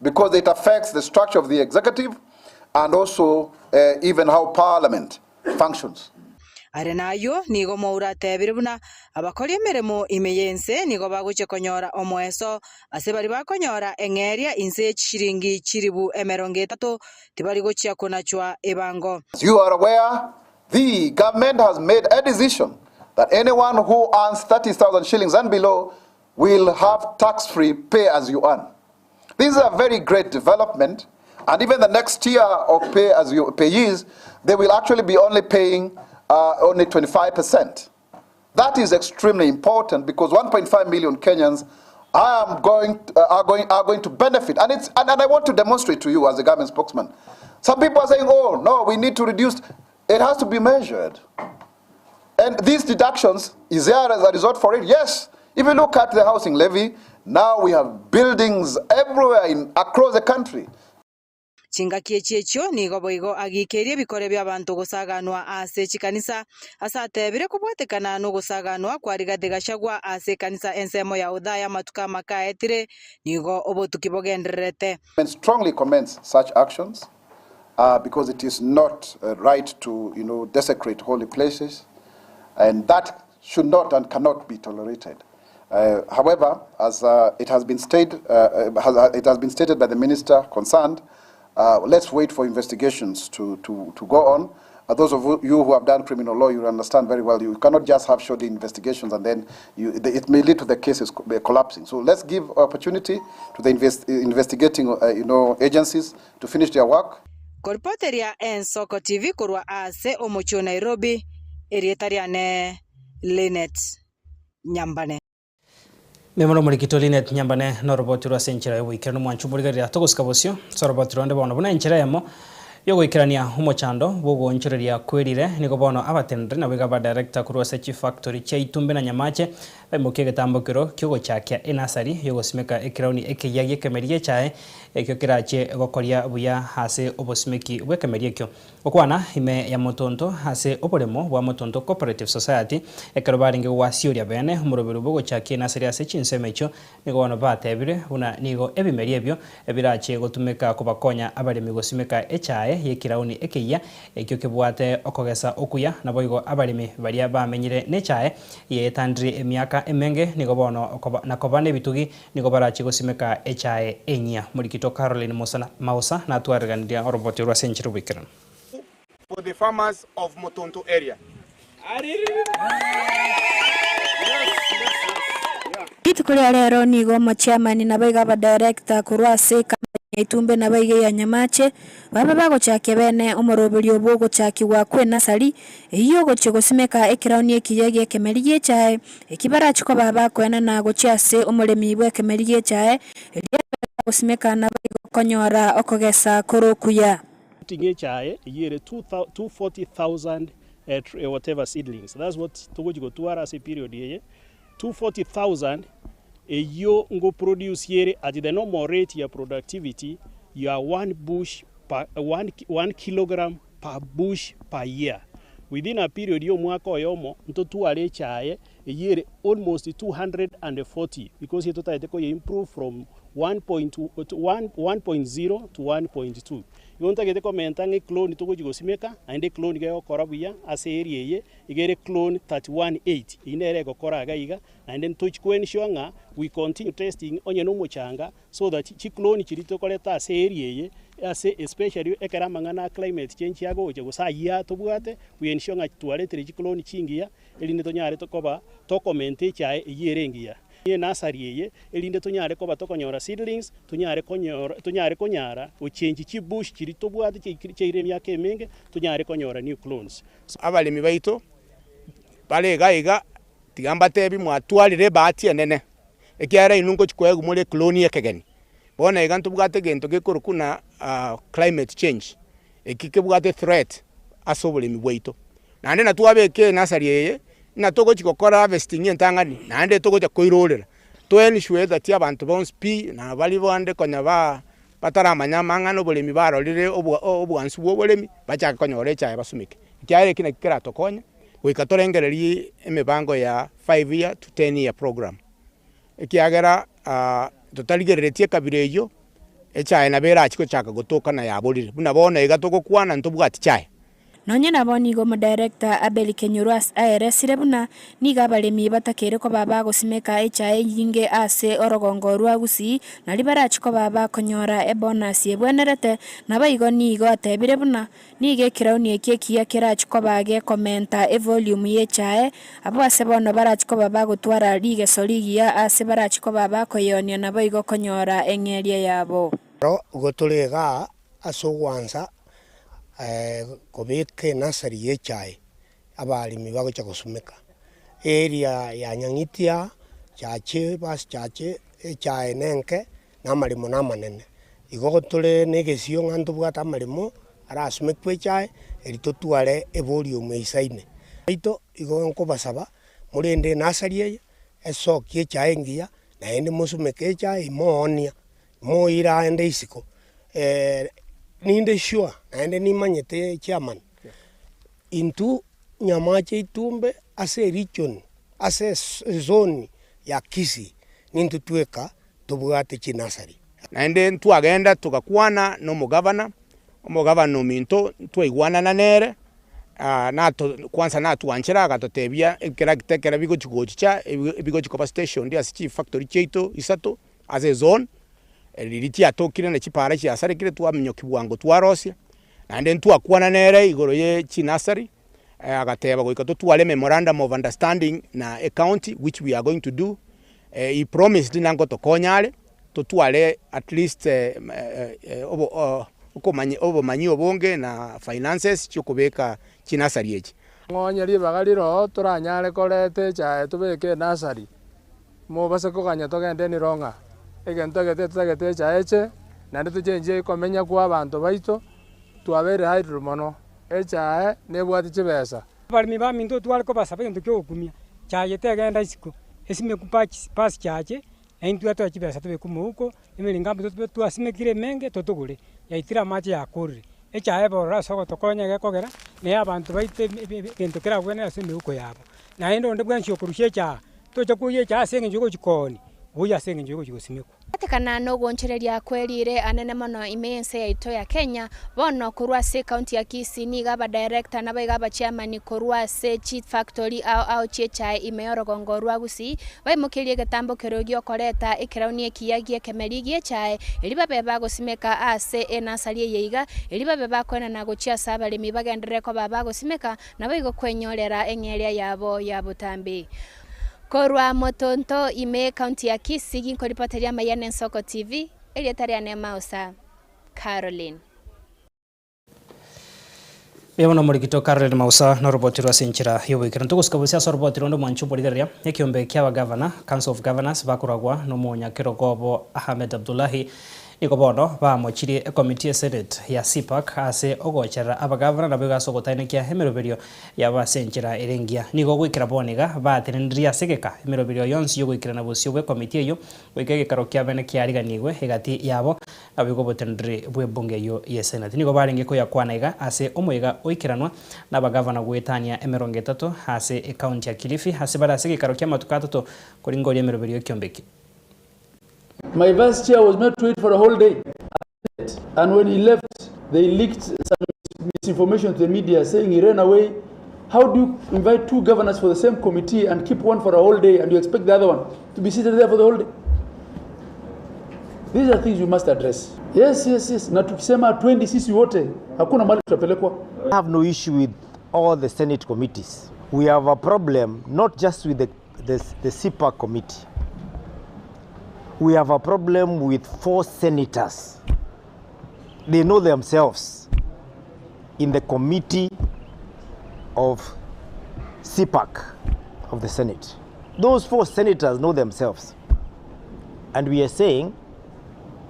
because it affects the structure of the executive and also even how Parliament functions. Arenayo nigo Mwaura tebiribuna abakori emirimo imeyense nigo baguche konyora omweso ase bari bakonyora engeria inse chiringi chiribu 30 tibari gochia konachwa ebango. As you are aware, the government has made a decision that anyone who earns 30,000 shillings and below will have tax-free pay as you earn. This is a very great development, and even the next tier of pay as you payees, they will actually be only paying only 25%. That is extremely important because 1.5 million Kenyans are going to benefit, and I want to demonstrate to you as a government spokesman. Some people are saying, "Oh no, we need to reduce." It has to be measured, and these deductions, is there as a result for it? Yes. If you look at the housing levy, now we have buildings everywhere across the country. Chingakie checho nigo boigo agikerie bikore bya bantu gusaganwa ase chikanisa asatebire kubwatekana no gusaganwa kwa Rigathi Gachagua ase kanisa ensemo ya udaya matuka makaetire nigo obotukibogenderete. And strongly commends such actions because it is not right to desecrate holy places, and that should not and cannot be tolerated. However, as it has been stated by the minister concerned, let's wait for investigations to go on. Those of you who have done criminal law, you understand very well. You cannot just have shoddy investigations and then it may lead to the cases collapsing. So let's give opportunity to the investigating agencies to finish their work. Korpoteria Ensoko TV kurwa ase omocho Nairobi erietariane Linet Nyambane. Memoro murikito Linet Nyambane no roboti rwa senchira yo wikira no mwanchu murigarira togosikabosio so roboti ronde bono buna enchira yamo yo gwikirania umuchando bogo nchireria kwirire niko bono abatendre na wiga ba director kurwa Sechi Factory cha Itumbe na Nyamache bamuke getambukiro kyogo chakia enasari yo gosimeka ekirauni ekiyagi kemerie chae ekyo kirache gokoria buya hase obosimeki bwekemerie kyo okwana ime ya motonto hase oboremo bwa motonto cooperative society ekerobaringe wasioria bene umurobero bogo chakia enasari ase chinsemecho niko bono batebire una nigo ebimerie byo ebirache gotumeka kubakonya abaremi gosimeka echae yekirauni ekeya ekyo kebwate okogesa okuya naboigo abarimi baria bamenyire nechae yetandri emiaka emenge nigo bono nakobane bitugi nigo barachi gosimeka echae enya murikito Caroline Mausa na tuarigandia roboti rwa senchiru bikira for the farmers of Motonto area. Kitu kule rero nigo mo chairman na baiga ba director kurwa seka Itumbe na baiga ya Nyamache baba bago chake bene umurobelio bogo chaki wa kwena sali iyo goche gosimeka ekirauni ekiyege kemerie chae ekibara chiko baba kwena na gochase umuremi bwe kemerie chae gosimeka na baiga konyora okogesa korokuya tinge chae yere 240,000 whatever seedlings. That's what togo jigo tuara se period yeye 240,000 you go produce here at the normal rate your productivity you are one kilogram per bush per year. Within a period you mwaka yomo nto tuare chae year almost 240 because you total improve from 1.0 to 1.2. You want to get a comment and a clone to go simeka and a clone go corabia as area ye you get a clone 31.8 in a rego coragaiga and then touch Kwen Shwanga we continue testing on your no changa so that clone chirito coleta as area especially ekaramangana climate change yago go sa ya to buate we ensure to a clone chingia elinde to nyare to koba to comment chae yerengia ye nasari ye elinde tunyare ko batokonyora seedlings tunyare konyara o change chi bush kiri to bwate chire myake menge tunyare konyora new clones abalimi baito balega tigamba tebi mwatwalire bati nene ekiara inungo chikwego mule clone yekegeni bona igantu bwate gento gekorukuna climate change ekike bwate threat asobulimi bwaito nande natwabeke nasari ye na togo chikokora harvesting entangani nande togo cha koirorera to ensure that abantu bons pi na bali bande konya ba bataramanya mangano bolemi barorire obwansu bwobolemi bachaka konyore cha basumike kyare kina kira tokonya wikatorengererie emibango ya 5 year to 10 year program ekiagera totaligeretie kabireyo echa na bera chiko chaka gotoka na yabolire buna bona igatoko kwana ntobwati chae Nonye naboni go mo director Abel Kenyuras ARS rebuna niga balemi batakere ko baba gosimeka echae yinge ase orogongo rwa gusi na libara chiko baba konyora ebonus yebwenerete na baigo nigo atebire buna nige kirauni ekekia kira chiko bage commenta e volume yechae abo ase bono bara chiko baba gotwara lige soligia ase bara chiko baba koyonia na baigo konyora engeria yabo ro gotolega asogwanza kobeke nasari yechae abalimi bagocha gosumeka area ya Nyangitia chache bas chache echae nenke namarimo namanene igogotore negesio ngantu bwata marimo arasumekwe chae eritotware ebolio meisaine ito igonko basaba murende nasari ye esokie chae ngia na ende musumeke chae moonia moira ende isiko ninde sure and ni manyete chairman into Nyamache Itumbe ase region ase zone ya Kisii nintu tweka tubwate chinasari naende twagenda tukakwana no mugavana minto twaigwana na nere nato kwanza natwanchira agatotebia kera kitekera bigo chikochicha bigo chikopa station dia Chief Factory cheito isato ase zone liriti atokire na chipara chi asare kire twamenyo kibwango twarosia nande twakwana nere igoro ye chinasari agateba goika twale memorandum of understanding na a county which we are going to do he promised nango to konyale to twale at least obo manyi obonge na finances chokobeka chinasari echi ng'onyeri bagariro turanyare korete chae tubeke nasari mo base kuganya togende ni ronga egento gete chae che nande tuchenje komenya kwa abantu baito twabere haidro mono echae nebwati chibesa barimi ba minto twariko basaba gento kyo kumia chae tegenda isiko esime kupachi pas chache aintu ato chibesa tube kumuko emilingambo tu asimekire menge totugure yaitira mache yakuri echae bora soko tokonya gekogera ne abantu baite gento kira bwene asime uko yabo na endo ndebwa nshyo kurushecha tocha kuye cha senge njugo chikoni buya senge njugo chigusimiko atekana no gonchereria kwelire anene mono imense yaito ya Kenya bono kurwase county ya Kisii ni gaba director na baiga chairman kurwase cheat factory au checha imeoro gongorwa gusi baimukirie getambo kirogio koreta ikiraunie kiyagie kemerigie chae iliba beba gusimeka ase enasalie yeiga iliba beba kwena na guchia sabale mibagendere ko baba gusimeka na baigo kwenyorera engeria yabo ya butambi. Korwa Motonto ime county ya Kisii ginkoripoteri Mayane Soko TV elietari ane Mausa Caroline Yabona murigito Caroline Mausa na roboti rwa senchira yobikira ntuguskabusia roboti rondo mwanchu bolidaria yakiombe kya governor Council of Governors bakuragwa no munya kirogobo Ahmed Abdullahi ikobono ba mochiri committee senate ya CPAC ase ogochera abagavana na bega sogotane kya hemeroberio ya basenchira erengia nigo gwikira boniga batenendria segeka hemeroberio yonsi yo gwikira na bosio bwe committee yo gwikege karo kya bene kya riganigwe egati yabo abigo botendri bwe bunge yo ye senate nigo baringe ko yakwanaiga ase omwega oikiranwa na abagavana gwetania emeronge 3 ase county ya Kilifi ase bara segeka karo kya matukato koringori emeroberio kyombeki. My vice chair was made to wait for a whole day. And when he left, they leaked some misinformation to the media saying he ran away. How do you invite two governors for the same committee and keep one for a whole day and you expect the other one to be seated there for the whole day? These are things we must address. Yes. Na tukisema 20 sisi wote, hakuna mali tutapelekwa. I have no issue with all the Senate committees. We have a problem not just with the CPAC committee. We have a problem with 4 senators. They know themselves in the committee of CPAC of the Senate. Those 4 senators know themselves. And we are saying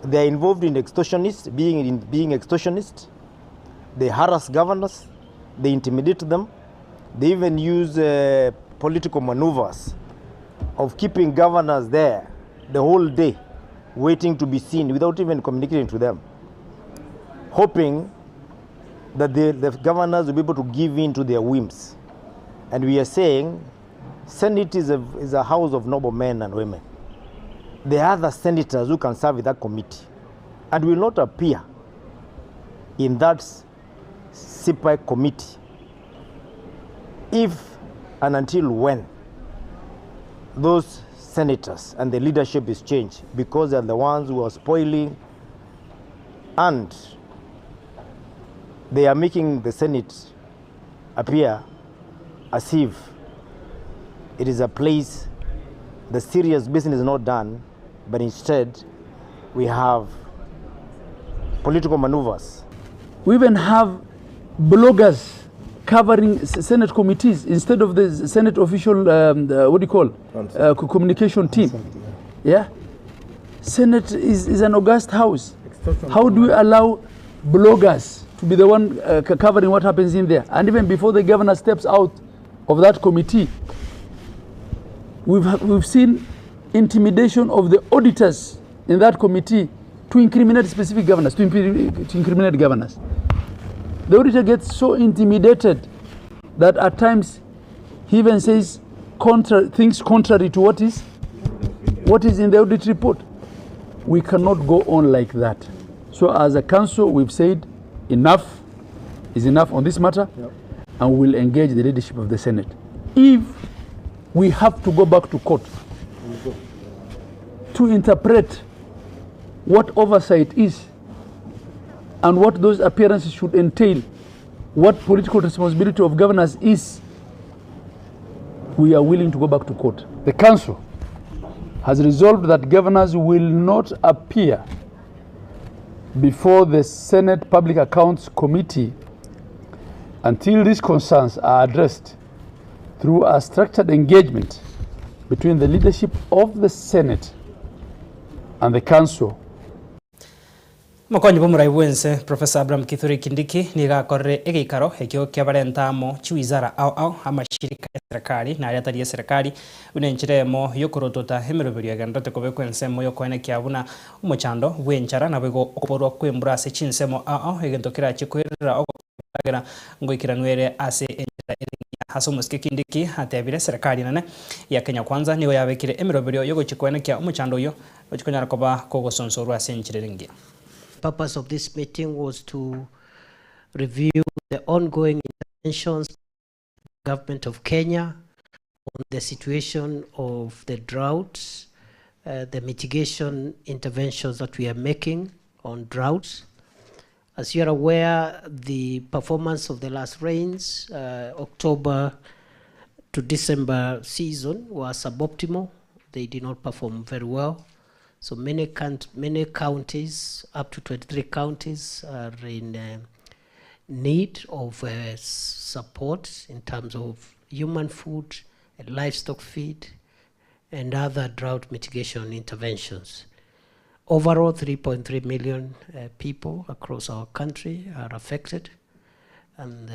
they are involved in extortionists, being extortionists. They harass governors, they intimidate them. They even use political maneuvers of keeping governors there the whole day, waiting to be seen without even communicating to them, hoping that the governors will be able to give in to their whims. And we are saying Senate is a house of noble men and women. There are other senators who can serve in that committee and will not appear in that CPAC committee if and until when those senators and the leadership is changed, because they are the ones who are spoiling and they are making the Senate appear as if it is a place the serious business is not done, but instead we have political maneuvers. We even have bloggers covering Senate committees instead of the Senate official, communication team. Yeah? Senate is an august house. How do we allow bloggers to be the one covering what happens in there? And even before the governor steps out of that committee, we've seen intimidation of the auditors in that committee to incriminate specific governors, to incriminate governors. The auditor gets so intimidated that at times he even says things contrary to what is in the audit report. We cannot go on like that. So as a council, we've said enough is enough on this matter, and we'll engage the leadership of the Senate. If we have to go back to court to interpret what oversight is and what those appearances should entail, what political responsibility of governors is, we are willing to go back to court. The council has resolved that governors will not appear before the Senate Public Accounts Committee until these concerns are addressed through a structured engagement between the leadership of the Senate and the Council. Mokonyi bomurai wense Professor Abraham Kithure Kindiki nigakorre egeikaro ekyo kyabarentamo chiwizara au amashirika ya serikali na aria tari serikali unenchiremo yokorotota emeroberio agendote kobekwa ensemo yokwene kyabuna umuchando bwenchara na bego okuborwa kwembura ase chinsemo egentokera chikwirira okogera ngoikiranwere ase enchira haso muske Kindiki atebire serikali nane ya Kenya Kwanza niyo yabekire emeroberio yogochikwene kya umuchando yo ochikonyara koba kogosonsorwa ase enchirengia. Purpose of this meeting was to review the ongoing interventions of the government of Kenya on the situation of the droughts, the mitigation interventions that we are making on droughts. As you are aware, the performance of the last rains, October to December season, was suboptimal. They did not perform very well. So many counties, up to 23 counties, are in need of support in terms of human food, and livestock feed, and other drought mitigation interventions. Overall, 3.3 million people across our country are affected. And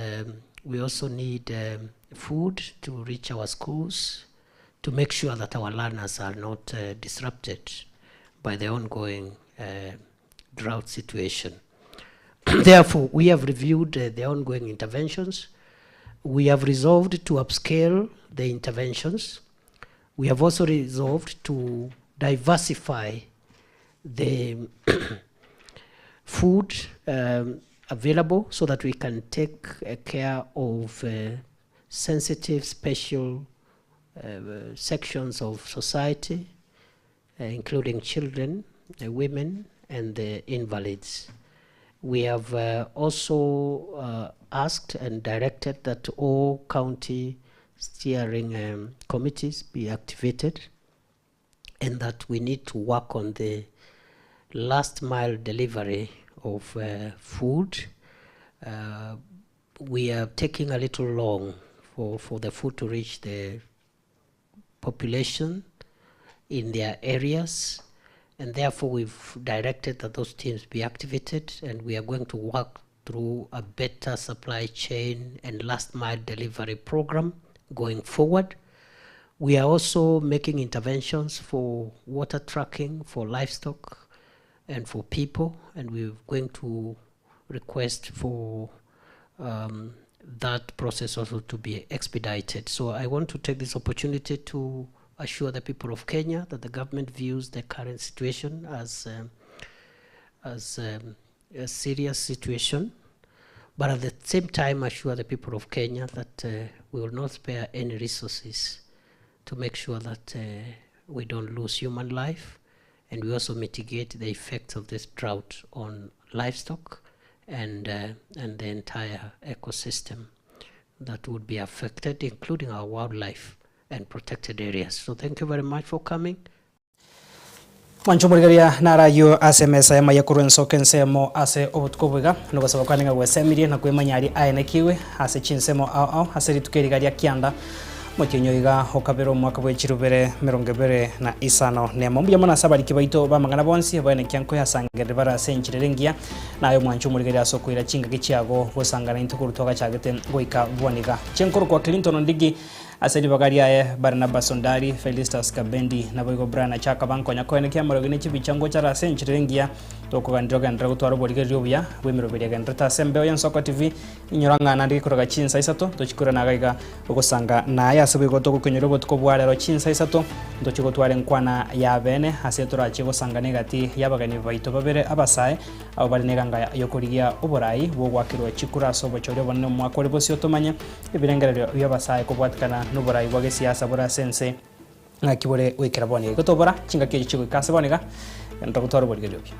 we also need food to reach our schools, to make sure that our learners are not disrupted by the ongoing drought situation. Therefore, we have reviewed the ongoing interventions. We have resolved to upscale the interventions. We have also resolved to diversify the food available so that we can take care of sensitive, special sections of society, including children, women, and the invalids. We have also asked and directed that all county steering committees be activated, and that we need to work on the last mile delivery of food. We are taking a little long for the food to reach the population in their areas, and therefore we've directed that those teams be activated, and we are going to work through a better supply chain and last mile delivery program going forward. We are also making interventions for water tracking, for livestock, and for people, and we're going to request for that process also to be expedited. So I want to take this opportunity to assure the people of Kenya that the government views the current situation as a serious situation, but at the same time assure the people of Kenya that we will not spare any resources to make sure that we don't lose human life, and we also mitigate the effects of this drought on livestock and the entire ecosystem that would be affected, including our wildlife and protected areas. So thank you very much for coming. Manchumurigaria nara yo SMS ya mayakuru nsoke nsemo ase obutkobuga nuko sabakwaninga gwesemirie na kwemanyari aenekiwe ase chinsemo au ase ritukerigaria kianda motinyoiga okabero mwaka bwechirubere 2025 nemo mbya mona sabari kibaito bamagana bonsi bane kyanko yasangere bara senchirengia nayo mwanchumurigaria sokoira chinga kichiago gosangana intukuru toga chagete goika bwaniga chenkoro kwa Clinton ndigi asedi bagaria Barnabas Sondari, Felistas Kabendi na boigo Brana Chaka banko nyakoene kya marogene chibichango chara senchirengia toko gandoga ndra gutwaro boligerio bya wemero beriga ndata sembe ya Soko TV inyoranga nandi koroga chinsa isato tochikura nagaiga ogosanga na ya sebigo toko kunyorobo toko bware ro chinsa isato ndochiko tware nkwana ya bene asetora chigo sangane gati yabagani baito babere abasae abo bari neganga yokorigia oborai bo gwakirwa chikura sobo chore bonne mwakore bosio tomanya ebirengerero yabasae kubwatikana nuborai bwa siasa bora sense ngakibore wekera bone gotobora chinga keje chigo kasabonega ndagutwara boligerio bya